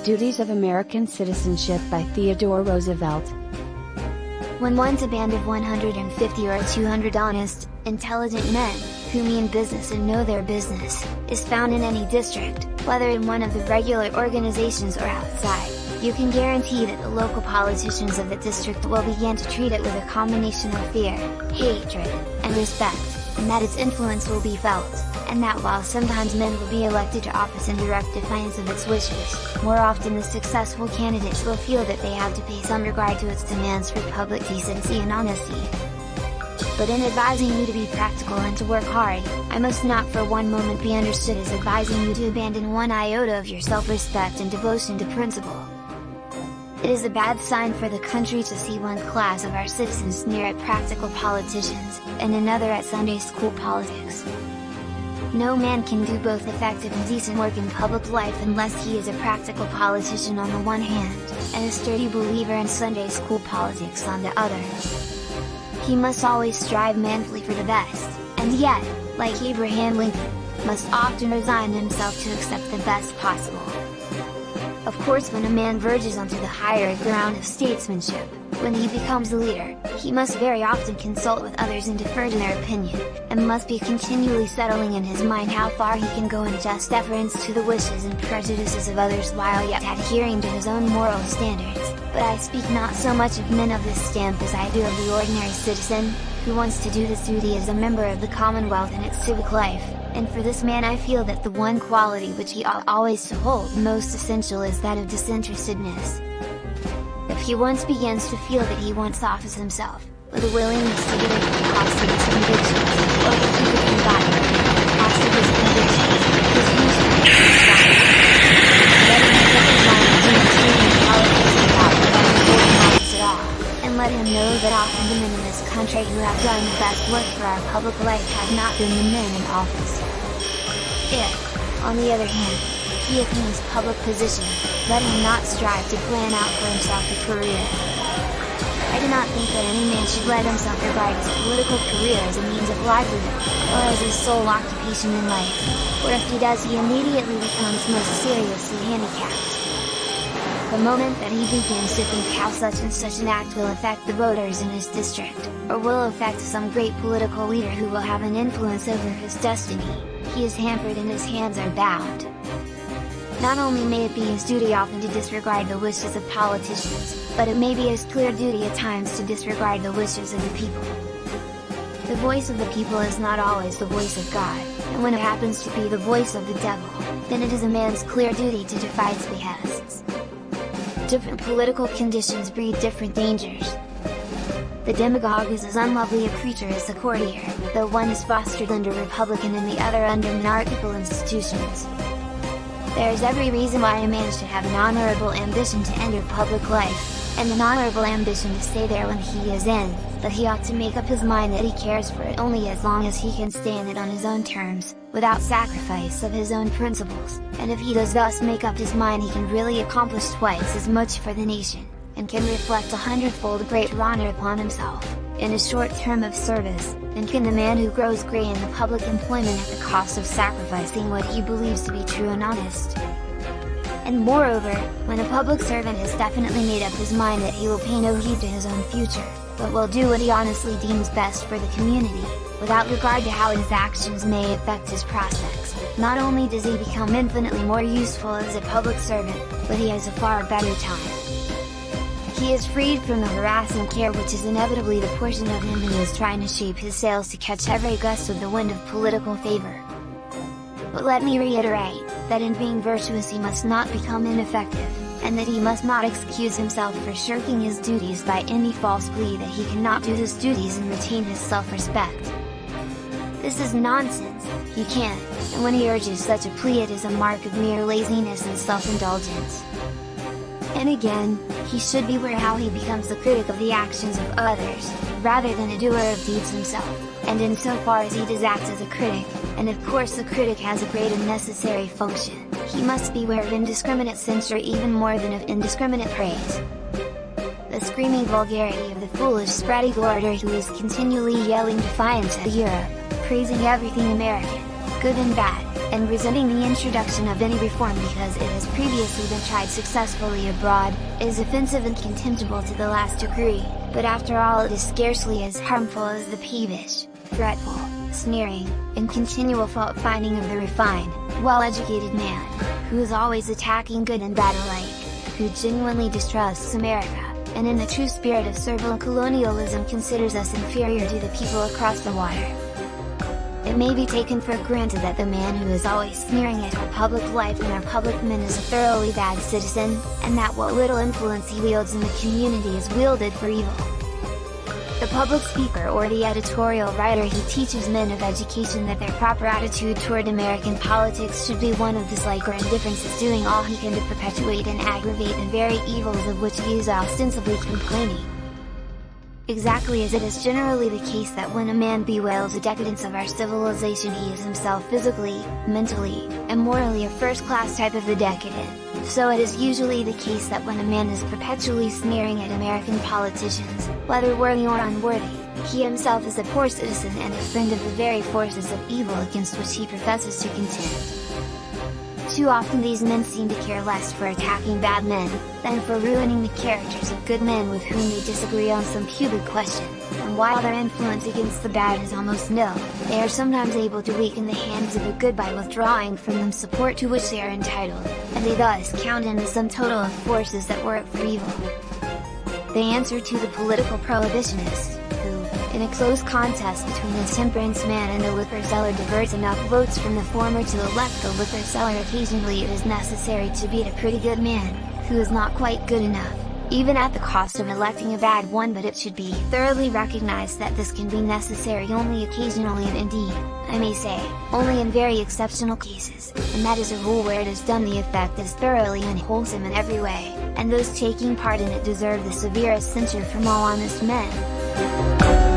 Duties of American Citizenship by Theodore Roosevelt. When one's a band of 150 or 200 honest, intelligent men, who mean business and know their business, is found in any district, whether in one of the regular organizations or outside, you can guarantee that the local politicians of the district will begin to treat it with a combination of fear, hatred, and respect, and that its influence will be felt, and that while sometimes men will be elected to office in direct defiance of its wishes, more often the successful candidates will feel that they have to pay some regard to its demands for public decency and honesty. But in advising you to be practical and to work hard, I must not for one moment be understood as advising you to abandon one iota of your self-respect and devotion to principle. It is a bad sign for the country to see one class of our citizens sneer at practical politicians, and another at Sunday school politics. No man can do both effective and decent work in public life unless he is a practical politician on the one hand, and a sturdy believer in Sunday school politics on the other. He must always strive manfully for the best, and yet, like Abraham Lincoln, must often resign himself to accept the best possible. Of course, when a man verges onto the higher ground of statesmanship, when he becomes a leader, he must very often consult with others and defer to their opinion, and must be continually settling in his mind how far he can go in just deference to the wishes and prejudices of others while yet adhering to his own moral standards. But I speak not so much of men of this stamp as I do of the ordinary citizen, who wants to do his duty as a member of the Commonwealth in its civic life, and for this man I feel that the one quality which he ought always to hold most essential is that of disinterestedness. If he once begins to feel that he wants office himself, with a willingness to give it at the cost of his convictions, or to keep it embodied at the cost of his convictions, his future is decided. Let him make up his mind to do extreme politics without holding office at all, and let him know that often the men in this country who have done the best work for our public life have not been the men in office. If, on the other hand, he attains public position, let him not strive to plan out for himself a career. I do not think that any man should let himself regard his political career as a means of livelihood, or as his sole occupation in life, for if he does he immediately becomes most seriously handicapped. The moment that he begins to think how such and such an act will affect the voters in his district, or will affect some great political leader who will have an influence over his destiny, he is hampered and his hands are bound. Not only may it be his duty often to disregard the wishes of politicians, but it may be his clear duty at times to disregard the wishes of the people. The voice of the people is not always the voice of God, and when it happens to be the voice of the devil, then it is a man's clear duty to defy its behests. Different political conditions breed different dangers. The demagogue is as unlovely a creature as the courtier, though one is fostered under republican and the other under monarchical institutions. There is every reason why a man should have an honorable ambition to enter public life, and an honorable ambition to stay there when he is in, but he ought to make up his mind that he cares for it only as long as he can stay in it on his own terms, without sacrifice of his own principles, and if he does thus make up his mind he can really accomplish twice as much for the nation, and can reflect 100-fold greater honor upon himself, in a short term of service, than can the man who grows gray in the public employment at the cost of sacrificing what he believes to be true and honest. And moreover, when a public servant has definitely made up his mind that he will pay no heed to his own future, but will do what he honestly deems best for the community, without regard to how his actions may affect his prospects, not only does he become infinitely more useful as a public servant, but he has a far better time. He is freed from the harassing care which is inevitably the portion of him who is trying to shape his sails to catch every gust of the wind of political favor. But let me reiterate, that in being virtuous he must not become ineffective, and that he must not excuse himself for shirking his duties by any false plea that he cannot do his duties and retain his self-respect. This is nonsense, he can't, and when he urges such a plea it is a mark of mere laziness and self-indulgence. And again, he should beware how he becomes the critic of the actions of others, rather than a doer of deeds himself, and insofar as he does act as a critic, and of course the critic has a great and necessary function, he must beware of indiscriminate censure even more than of indiscriminate praise. The screaming vulgarity of the foolish spreading orator who is continually yelling defiance at Europe, praising everything American, good and bad, and resenting the introduction of any reform because it has previously been tried successfully abroad, is offensive and contemptible to the last degree, but after all it is scarcely as harmful as the peevish, fretful, sneering, and continual fault-finding of the refined, well-educated man, who is always attacking good and bad alike, who genuinely distrusts America, and in the true spirit of servile colonialism considers us inferior to the people across the water. It may be taken for granted that the man who is always sneering at our public life and our public men is a thoroughly bad citizen, and that what little influence he wields in the community is wielded for evil. The public speaker or the editorial writer who teaches men of education that their proper attitude toward American politics should be one of dislike or indifference is doing all he can to perpetuate and aggravate the very evils of which he is ostensibly complaining. Exactly as it is generally the case that when a man bewails the decadence of our civilization he is himself physically, mentally, and morally a first-class type of the decadent, so it is usually the case that when a man is perpetually sneering at American politicians, whether worthy or unworthy, he himself is a poor citizen and a friend of the very forces of evil against which he professes to contend. Too often these men seem to care less for attacking bad men, than for ruining the characters of good men with whom they disagree on some pubic question, and while their influence against the bad is almost nil, they are sometimes able to weaken the hands of the good by withdrawing from them support to which they are entitled, and they thus count in the sum total of forces that work for evil. They answer to the political prohibitionists, who, in a close contest between the temperance man and the liquor seller diverts enough votes from the former to elect the liquor seller. Occasionally it is necessary to beat a pretty good man, who is not quite good enough, even at the cost of electing a bad one, but it should be thoroughly recognized that this can be necessary only occasionally and indeed, I may say, only in very exceptional cases, and that is a rule where it is done the effect is thoroughly unwholesome in every way, and those taking part in it deserve the severest censure from all honest men.